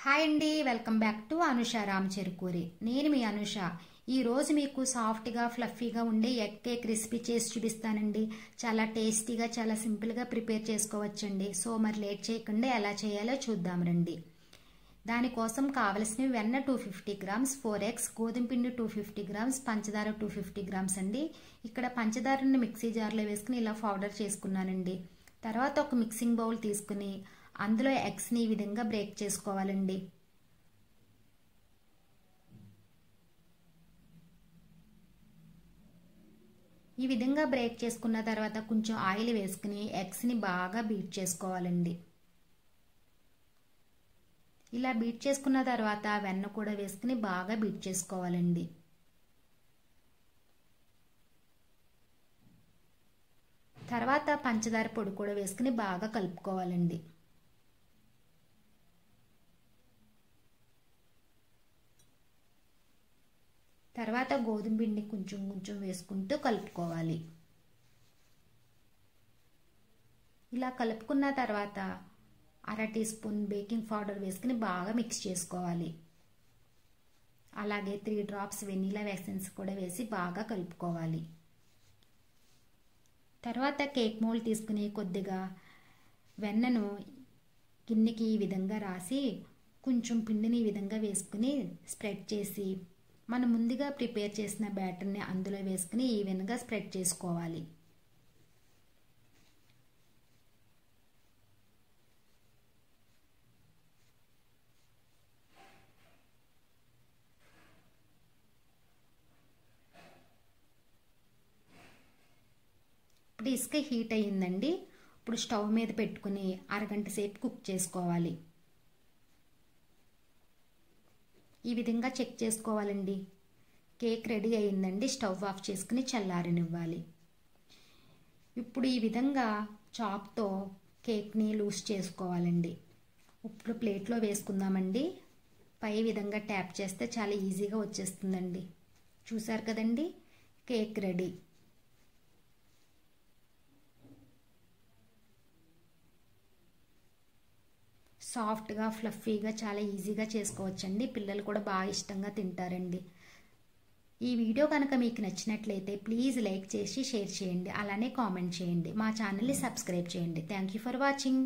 Hi అండి, welcome back to Anusha Ram Cherukuri. నేను మీ అనుష. ఈ రోజు మీకు సాఫ్ట్గా ఫ్లఫీగా ఉండే ఎగ్ కేక్ రెసిపీ చేసి చూపిస్తానండి. చాలా టేస్టీగా, చాలా సింపుల్గా ప్రిపేర్ చేసుకోవచ్చండి. సో మరి లేట్ చేయకుండా ఎలా చేయాలో చూద్దాం రండి. దానికోసం కావలసినవి వెన్న 250 గ్రామ్స్, 4 ఎగ్స్, గోధుమ పిండి 250 గ్రామ్స్, పంచదార 250 గ్రామ్స్ అండి. ఇక్కడ పంచదారని మిక్సీ జార్లో వేసుకుని ఇలా పౌడర్ చేసుకున్నానండి. తర్వాత ఒక మిక్సింగ్ బౌల్ తీసుకుని అందులో ఎగ్స్ని ఈ విధంగా బ్రేక్ చేసుకోవాలండి. ఈ విధంగా బ్రేక్ చేసుకున్న తర్వాత కొంచెం ఆయిల్ వేసుకుని ఎగ్స్ని బాగా బీట్ చేసుకోవాలండి. ఇలా బీట్ చేసుకున్న తర్వాత వెన్న కూడా వేసుకుని బాగా బీట్ చేసుకోవాలండి. తర్వాత పంచదార పొడి కూడా వేసుకుని బాగా కలుపుకోవాలండి. తర్వాత గోధుమ పిండి కొంచెం కొంచెం వేసుకుంటూ కలుపుకోవాలి. ఇలా కలుపుకున్న తర్వాత 1/2 టీ స్పూన్ బేకింగ్ పౌడర్ వేసుకుని బాగా మిక్స్ చేసుకోవాలి. అలాగే 3 డ్రాప్స్ వెనిలా ఎసెన్స్ కూడా వేసి బాగా కలుపుకోవాలి. తర్వాత కేక్ మోల్డ్ తీసుకుని కొద్దిగా వెన్నను గిన్నెకి ఈ విధంగా రాసి కొంచెం పిండిని ఈ విధంగా వేసుకుని స్ప్రెడ్ చేసి మనం ముందుగా ప్రిపేర్ చేసిన బ్యాటర్ని అందులో వేసుకుని ఈవెన్గా స్ప్రెడ్ చేసుకోవాలి. ఇప్పుడు ఇసుక హీట్ అయ్యిందండి. ఇప్పుడు స్టవ్ మీద పెట్టుకుని అరగంట సేపు కుక్ చేసుకోవాలి. ఈ విధంగా చెక్ చేసుకోవాలండి. కేక్ రెడీ అయ్యిందండి. స్టవ్ ఆఫ్ చేసుకుని చల్లారనివ్వాలి. ఇప్పుడు ఈ విధంగా చాక్తో కేక్ని లూజ్ చేసుకోవాలండి. ఇప్పుడు ప్లేట్లో వేసుకుందామండి. పై విధంగా ట్యాప్ చేస్తే చాలా ఈజీగా వచ్చేస్తుందండి. చూసారు కదండి, కేక్ రెడీ. సాఫ్ట్గా ఫ్లఫీగా చాలా ఈజీగా చేసుకోవచ్చండి. పిల్లలు కూడా బాగా ఇష్టంగా తింటారండి. ఈ వీడియో కనుక మీకు నచ్చినట్లయితే ప్లీజ్ లైక్ చేసి షేర్ చేయండి. అలానే కామెంట్ చేయండి. మా ఛానల్ని సబ్స్క్రైబ్ చేయండి. Thank you for watching.